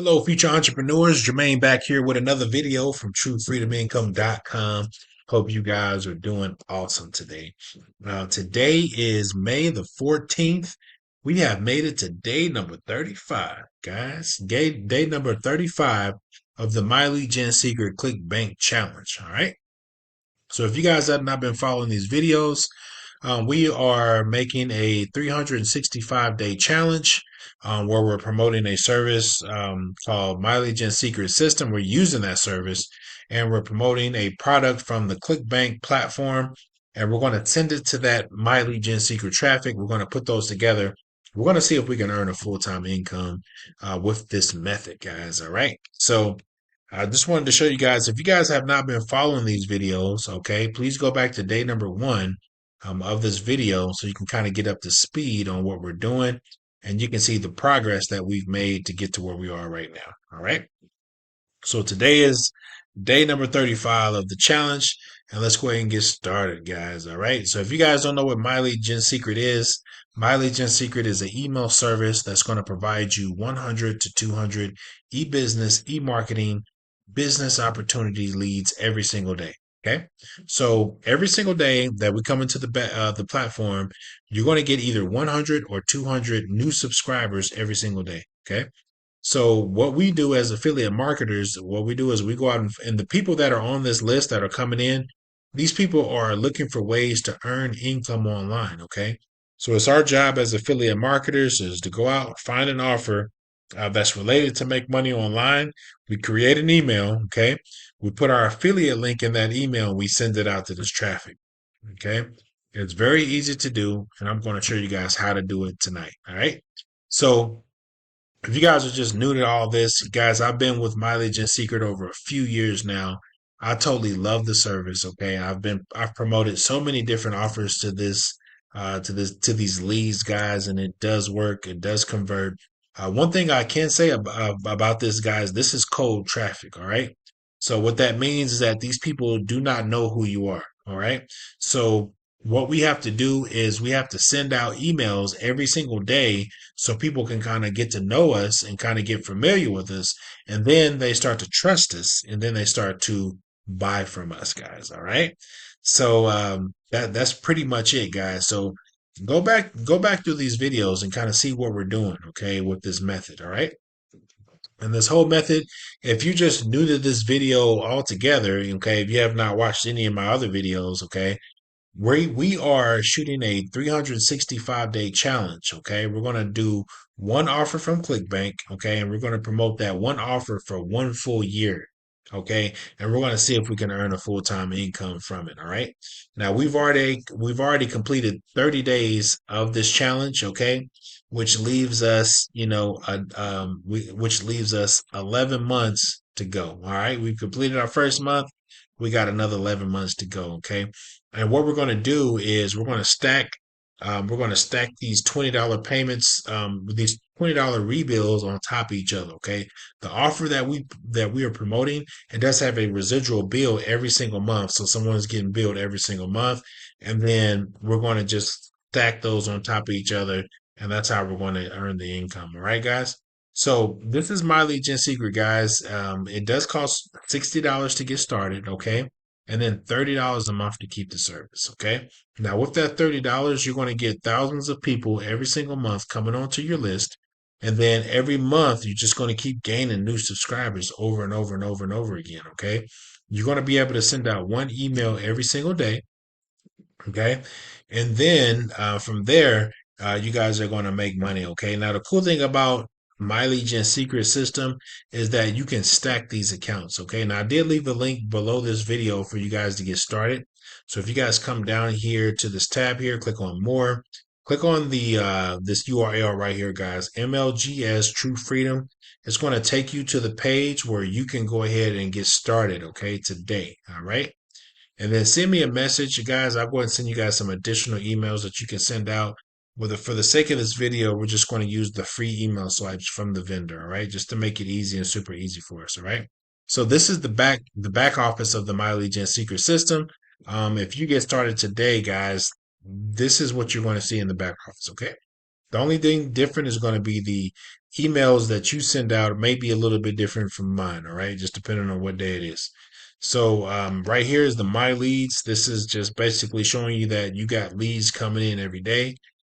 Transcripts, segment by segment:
Hello, future entrepreneurs. Jermaine back here with another video from TrueFreedomIncome.com. Hope you guys are doing awesome today. Today is May the 14th. We have made it to day number 35, guys. Day number 35 of the Miley Gen Secret Clickbank Challenge. All right. So if you guys have not been following these videos, we are making a 365-day challenge where we're promoting a service called Mileage and Secret System. We're using that service and we're promoting a product from the Clickbank platform. And we're going to send it to that Mileage and Secret traffic. We're going to put those together. We're going to see if we can earn a full-time income with this method, guys. All right. So I just wanted to show you guys, if you guys have not been following these videos, okay, please go back to day number one of this video so you can kind of get up to speed on what we're doing and you can see the progress that we've made to get to where we are right now. All right. So today is day number 35 of the challenge and let's go ahead and get started, guys. All right. So if you guys don't know what Mileage Gen Secret is, Mileage Gen Secret is an email service that's going to provide you 100 to 200 e-business, e-marketing, business opportunity leads every single day. Okay. So every single day that we come into the platform, you're going to get either 100 or 200 new subscribers every single day. Okay. So what we do as affiliate marketers, what we do is we go out and the people that are on this list that are coming in, these people are looking for ways to earn income online. Okay. So it's our job as affiliate marketers is to go out, find an offer that's related to make money online. We create an email. Okay. We put our affiliate link in that email. And we send it out to this traffic. Okay. It's very easy to do. And I'm going to show you guys how to do it tonight. All right. So if you guys are just new to all this, guys, I've been with Mileage and Secret over a few years now. I totally love the service. Okay. I've promoted so many different offers to these leads, guys, and it does work. It does convert. One thing I can say about this, guys, this is cold traffic. All right. So what that means is that these people do not know who you are. All right. So what we have to do is we have to send out emails every single day so people can kind of get to know us and kind of get familiar with us. And then they start to trust us and then they start to buy from us, guys. All right. So that's pretty much it, guys. So go back through these videos and kind of see what we're doing, okay, with this method. All right. And this whole method, if you're just new to this video altogether, okay, if you have not watched any of my other videos, okay, we are shooting a 365-day challenge. Okay. We're going to do one offer from Clickbank. Okay. And we're going to promote that one offer for 1 full year. Okay. And we're going to see if we can earn a full-time income from it. All right. Now we've already completed 30 days of this challenge. Okay. Which leaves us, which leaves us 11 months to go. All right. We've completed our first month. We got another 11 months to go. Okay. And what we're going to do is we're going to stack these $20 payments, these $20 rebills on top of each other. Okay. The offer that we are promoting, it does have a residual bill every single month. So someone is getting billed every single month. And then we're going to just stack those on top of each other. And that's how we're going to earn the income. All right, guys. So this is Mileage and Secret, guys. It does cost $60 to get started. Okay, and then $30 a month to keep the service. Okay. Now, with that $30, you're going to get thousands of people every single month coming onto your list. And then every month, you're just going to keep gaining new subscribers over and over and over and over again. Okay. You're going to be able to send out one email every single day. Okay. And then from there, you guys are going to make money. Okay. Now, the cool thing about Mileage and Secret System is that you can stack these accounts. Okay. Now, I did leave the link below this video for you guys to get started. So if you guys come down here to this tab here, click on more, click on the this URL right here, guys, MLGS True Freedom. It's going to take you to the page where you can go ahead and get started. Okay. Today. All right. And then send me a message, guys. I'll go ahead and send you guys some additional emails that you can send out. For the sake of this video, we're just going to use the free email swipes from the vendor, all right? Just to make it easy and super easy for us, all right? So this is the back office of the Mileage and Secret System. If you get started today, guys, this is what you're going to see in the back office, okay? The only thing different is going to be emails that you send out may be a little bit different from mine. All right, just depending on what day it is. So right here is the my leads. This is just basically showing you that you got leads coming in every day.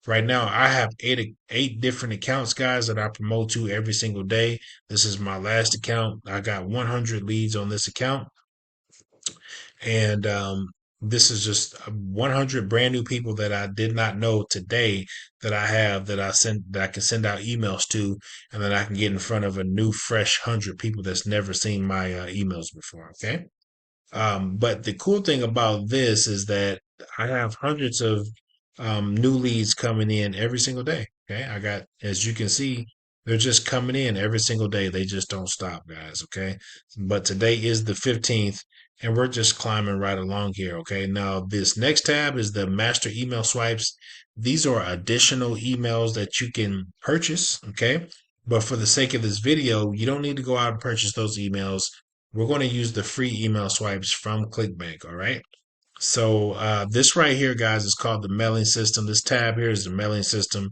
Right now, I have eight different accounts, guys, that I promote to every single day. This is my last account. I got 100 leads on this account, and this is just 100 brand new people that I did not know today that I have that I can send out emails to, and then I can get in front of a new, fresh 100 people that's never seen my emails before. Okay. But the cool thing about this is that I have hundreds of new leads coming in every single day. Okay. I got, as you can see, they're just coming in every single day. They just don't stop, guys. Okay. But today is the 15th, and we're just climbing right along here. Okay. Now, this next tab is the master email swipes. These are additional emails that you can purchase. Okay. But for the sake of this video, you don't need to go out and purchase those emails. We're going to use the free email swipes from Clickbank. All right. So this right here, guys, is called the mailing system. This tab here is the mailing system.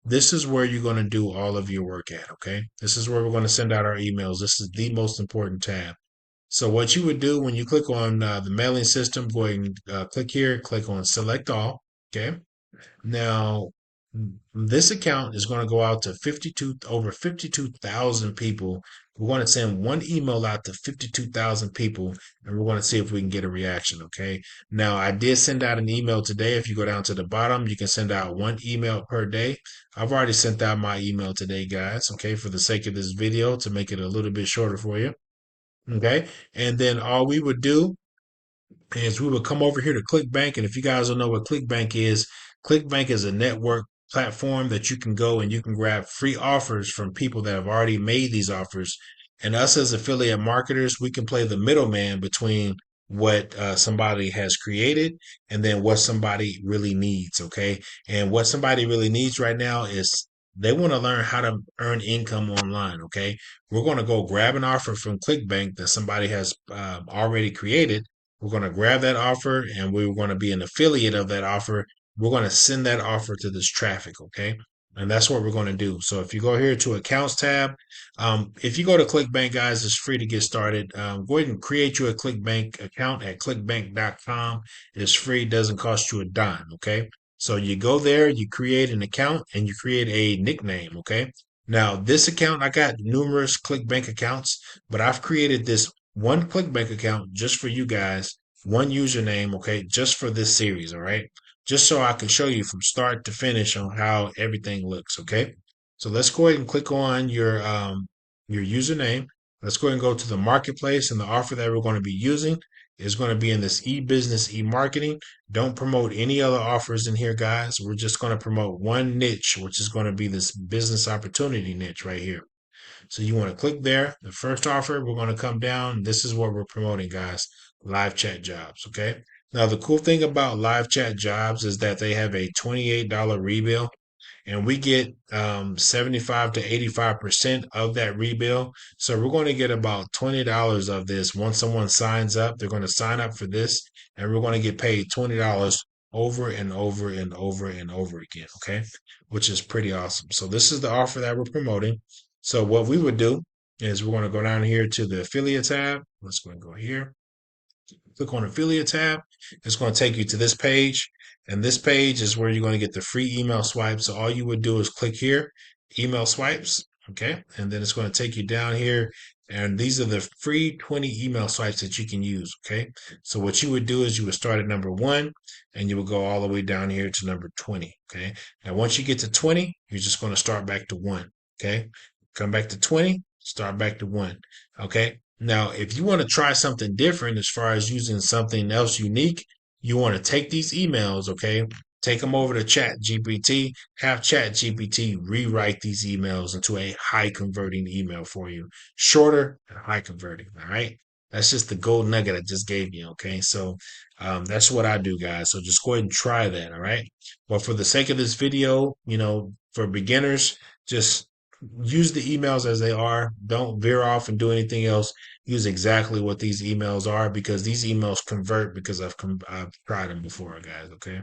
This is where you're going to do all of your work at. Okay. This is where we're going to send out our emails. This is the most important tab. So what you would do when you click on the mailing system, go ahead and click here, click on select all. Okay. Now, this account is going to go out to over 52,000 people. We want to send one email out to 52,000 people, and we're going to see if we can get a reaction. Okay. Now, I did send out an email today. If you go down to the bottom, you can send out one email per day. I've already sent out my email today, guys. Okay. For the sake of this video, to make it a little bit shorter for you. Okay. And then all we would do is we would come over here to Clickbank. And if you guys don't know what Clickbank is a network platform that you can go and you can grab free offers from people that have already made these offers. And us as affiliate marketers, we can play the middleman between what somebody has created and then what somebody really needs. Okay. And what somebody really needs right now is they want to learn how to earn income online. Okay. We're going to go grab an offer from Clickbank that somebody has already created. We're going to grab that offer and we're going to be an affiliate of that offer. We're going to send that offer to this traffic. Okay. And that's what we're going to do. So if you go here to accounts tab, if you go to Clickbank, guys, it's free to get started. Go ahead and create you a Clickbank account at clickbank.com. It's free, doesn't cost you a dime. Okay. So you go there, you create an account and you create a nickname. Okay. Now, this account, I got numerous Clickbank accounts, but I've created this one Clickbank account just for you guys, one username, okay, just for this series, all right? Just so I can show you from start to finish on how everything looks, okay? So let's go ahead and click on your username. Let's go ahead and go to the marketplace, and the offer that we're going to be using is going to be in this e-business, e-marketing. Don't promote any other offers in here, guys. We're just going to promote one niche, which is going to be this business opportunity niche right here. So you want to click there. The first offer, we're going to come down. This is what we're promoting, guys. Live chat jobs. Okay. Now, the cool thing about live chat jobs is that they have a $28 rebill, and we get 75 to 85% of that rebill. So we're going to get about $20 of this. Once someone signs up, they're going to sign up for this, and we're going to get paid $20 over and over and over and over again. Okay. Which is pretty awesome. So this is the offer that we're promoting. So what we would do is we're going to go down here to the affiliate tab. Let's go and go here. Click on affiliate tab. It's going to take you to this page. And this page is where you're going to get the free email swipes. So all you would do is click here, email swipes. Okay. And then it's going to take you down here. And these are the free 20 email swipes that you can use. Okay. So what you would do is you would start at number 1 and you would go all the way down here to number 20. Okay. Now, once you get to 20, you're just going to start back to 1. Okay. Come back to 20, start back to 1. Okay. Now, if you want to try something different as far as using something else unique, you want to take these emails, okay? Take them over to Chat GPT, have Chat GPT rewrite these emails into a high converting email for you. Shorter and high converting, all right? That's just the gold nugget I just gave you, okay? So that's what I do, guys. So just go ahead and try that, all right? But for the sake of this video, for beginners, just use the emails as they are. Don't veer off and do anything else. Use exactly what these emails are, because these emails convert, because I've tried them before, guys. Okay.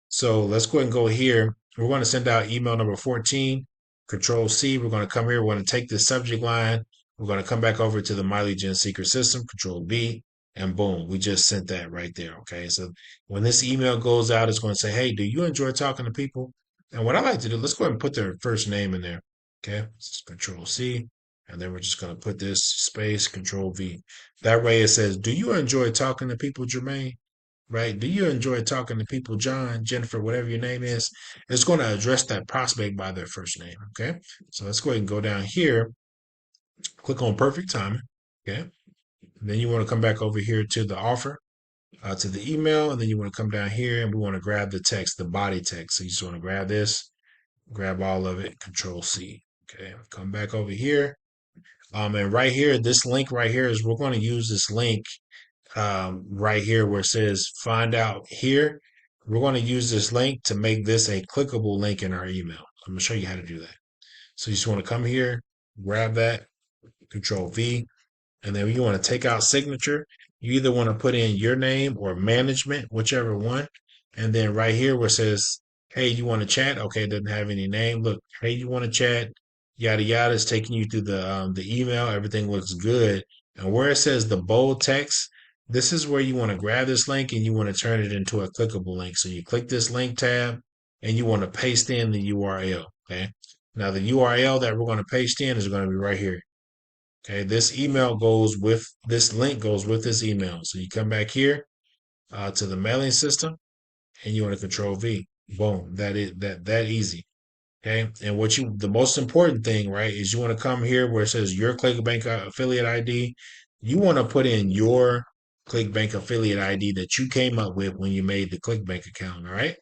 So let's go ahead and go here. We're going to send out email number 14. Control C, we're going to come here. We're going to take this subject line. We're going to come back over to the MileageGen secret system, Control V, and boom, we just sent that right there. Okay. So when this email goes out, it's going to say, hey, do you enjoy talking to people? And what I like to do, let's go ahead and put their first name in there. Okay. Control C. And then we're just going to put this space, Control V. That way it says, do you enjoy talking to people, Jermaine? Right? Do you enjoy talking to people, John, Jennifer, whatever your name is? It's going to address that prospect by their first name. Okay. So let's go ahead and go down here, click on perfect timing. Okay. And then you want to come back over here to the offer, to the email, and then you want to come down here and we want to grab the text, the body text. So you just want to grab this, grab all of it, Control C. Okay. Come back over here. And right here, this link right here is we're going to use this link right here where it says find out here. We're going to use this link to make this a clickable link in our email. I'm going to show you how to do that. So you just want to come here, grab that, Control V, and then you want to take out signature. You either want to put in your name or management, whichever one. And then right here where it says, hey, you want to chat? Okay, it doesn't have any name. Look, hey, you want to chat? Yada yada is taking you through the email. Everything looks good. And where it says the bold text, this is where you want to grab this link and you want to turn it into a clickable link. So you click this link tab and you want to paste in the URL. Okay. Now the URL that we're going to paste in is going to be right here. Okay, this email goes with this link goes with this email. So you come back here to the mailing system and you want to Control V. Boom, that easy. Okay, and the most important thing, right, is you want to come here where it says your Clickbank affiliate ID. You want to put in your Clickbank affiliate ID that you came up with when you made the Clickbank account. All right.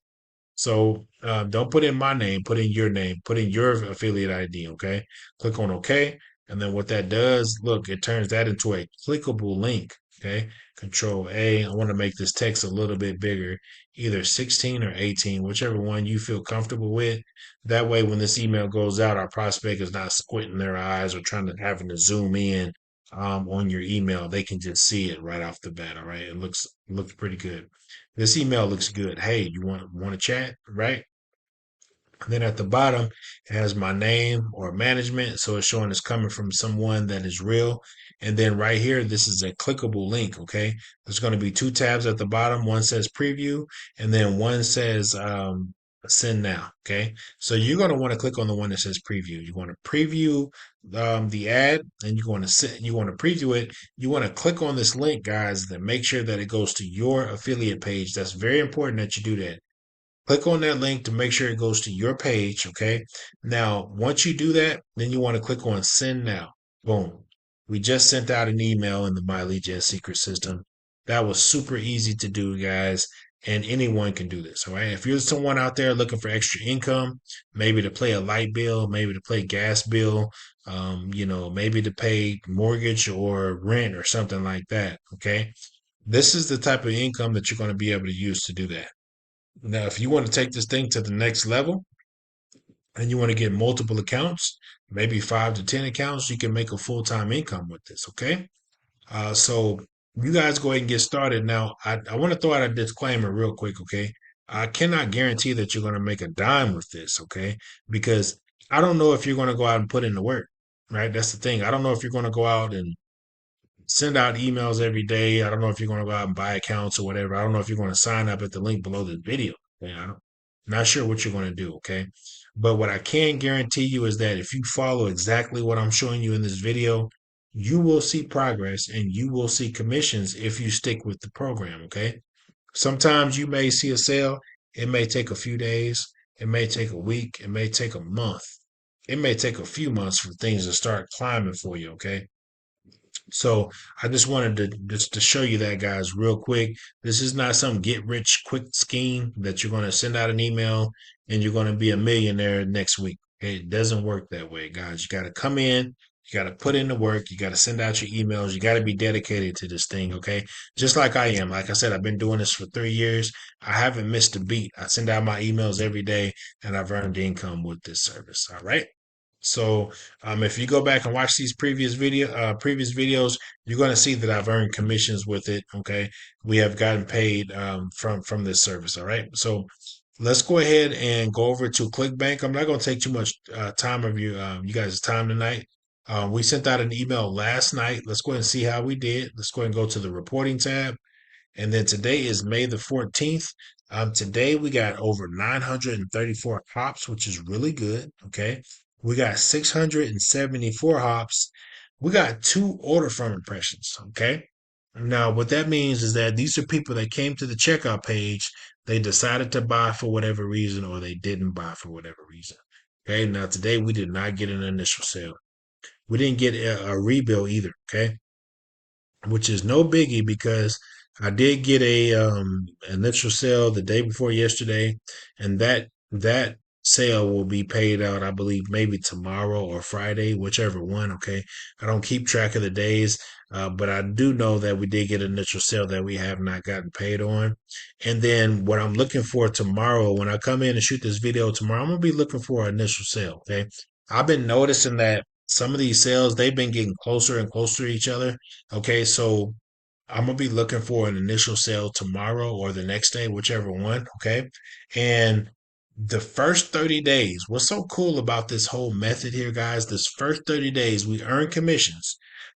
So don't put in my name, put in your name, put in your affiliate ID, okay? Click on OK. And then what that does, look, it turns that into a clickable link, okay? Control A. I want to make this text a little bit bigger, either 16 or 18, whichever one you feel comfortable with. That way, when this email goes out, our prospect is not squinting their eyes or trying to having to zoom in on your email. They can just see it right off the bat, all right? It looks pretty good. This email looks good. Hey, you want to chat, right? And then at the bottom, it has my name or management. So it's showing it's coming from someone that is real. And then right here, this is a clickable link. Okay. There's going to be two tabs at the bottom. One says preview and then one says, send now. Okay. So you're going to want to click on the one that says preview. You want to preview, the ad and you want to preview it. You want to click on this link, guys, then make sure that it goes to your affiliate page. That's very important that you do that. Click on that link to make sure it goes to your page. Okay. Now, once you do that, then you want to click on send now. Boom. We just sent out an email in the MileageGen secret system. That was super easy to do, guys. And anyone can do this. All right. If you're someone out there looking for extra income, maybe to pay a light bill, maybe to pay gas bill, maybe to pay mortgage or rent or something like that. Okay. This is the type of income that you're going to be able to use to do that. Now, if you want to take this thing to the next level and you want to get multiple accounts, maybe 5 to 10 accounts, you can make a full-time income with this. Okay. So you guys go ahead and get started. Now, I want to throw out a disclaimer real quick. Okay. I cannot guarantee that you're going to make a dime with this. Okay. Because I don't know if you're going to go out and put in the work. Right. That's the thing. I don't know if you're going to go out and send out emails every day. I don't know if you're going to go out and buy accounts or whatever. I don't know if you're going to sign up at the link below this video. Okay? Not sure what you're going to do. Okay. But what I can guarantee you is that if you follow exactly what I'm showing you in this video, you will see progress and you will see commissions if you stick with the program. Okay. Sometimes you may see a sale. It may take a few days. It may take a week. It may take a month. It may take a few months for things to start climbing for you. Okay. So I just wanted to show you that, guys, real quick. This is not some get rich quick scheme that you're going to send out an email and you're going to be a millionaire next week. Okay? It doesn't work that way, guys. You got to come in, you got to put in the work, you got to send out your emails, you got to be dedicated to this thing. Okay, just like I am. Like I said, I've been doing this for 3 years. I haven't missed a beat. I send out my emails every day, and I've earned income with this service. All right. So if you go back and watch these previous videos, you're going to see that I've earned commissions with it. Okay, we have gotten paid from this service. All right. So let's go ahead and go over to Clickbank. I'm not going to take too much time of you guys' time tonight. We sent out an email last night. Let's go ahead and see how we did. Let's go ahead and go to the reporting tab. And then today is May the 14th. Today we got over 934 hops, which is really good. Okay. We got 674 hops. We got 2 order from impressions. Okay. Now, what that means is that these are people that came to the checkout page. They decided to buy for whatever reason, or they didn't buy for whatever reason. Okay. Now, today we did not get an initial sale. We didn't get a rebill either. Okay, which is no biggie because I did get a initial sale the day before yesterday, and that sale will be paid out, I believe, maybe tomorrow or Friday, whichever one. Okay, I don't keep track of the days, but I do know that we did get an initial sale that we have not gotten paid on. And then what I'm looking for tomorrow, when I come in and shoot this video tomorrow, I'm gonna be looking for an initial sale. Okay, I've been noticing that some of these sales they've been getting closer and closer to each other. Okay, so I'm gonna be looking for an initial sale tomorrow or the next day, whichever one. Okay, and the first 30 days, what's so cool about this whole method here, guys? This first 30 days, we earn commissions.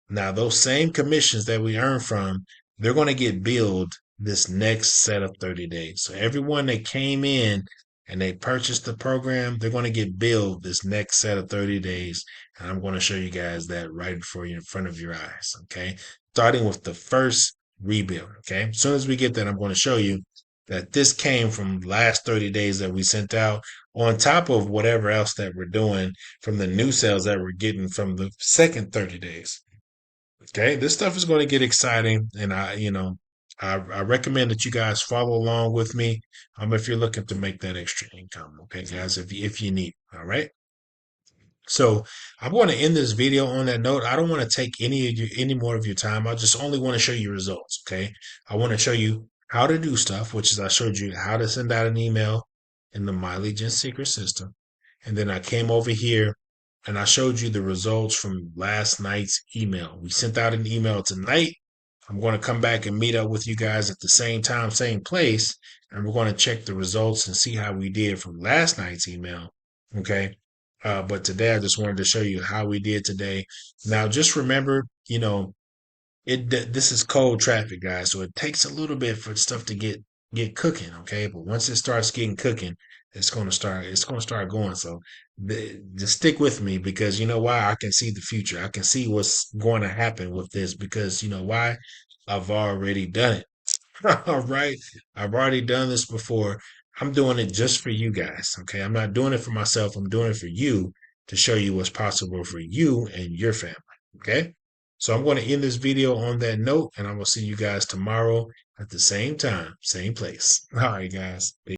Now, those same commissions that we earn from, they're going to get billed this next set of 30 days. So everyone that came in and they purchased the program, they're going to get billed this next set of 30 days. And I'm going to show you guys that right before you in front of your eyes. Okay, starting with the first rebuild. Okay, as soon as we get that, I'm going to show you that this came from last 30 days that we sent out, on top of whatever else that we're doing from the new sales that we're getting from the second 30 days. Okay, this stuff is going to get exciting, and I recommend that you guys follow along with me. If you're looking to make that extra income, okay, guys, if you need, all right. So I'm going to end this video on that note. I don't want to take any more of your time. I just only want to show you results. Okay. I want to show you how to do stuff, which is I showed you how to send out an email in the mileage and secret system. And then I came over here and I showed you the results from last night's email. We sent out an email tonight. I'm going to come back and meet up with you guys at the same time, same place. And we're going to check the results and see how we did from last night's email. Okay. But today I just wanted to show you how we did today. Now, just remember, this is cold traffic, guys, so it takes a little bit for stuff to get cooking, okay? But once it starts getting cooking, it's gonna start going. So just stick with me, because you know why? I can see the future. I can see what's going to happen with this, because you know why? I've already done it. All right. I've already done this before. I'm doing it just for you guys. Okay. I'm not doing it for myself. I'm doing it for you, to show you what's possible for you and your family. Okay. So I'm going to end this video on that note, and I'm going to see you guys tomorrow at the same time, same place. All right, guys. Peace.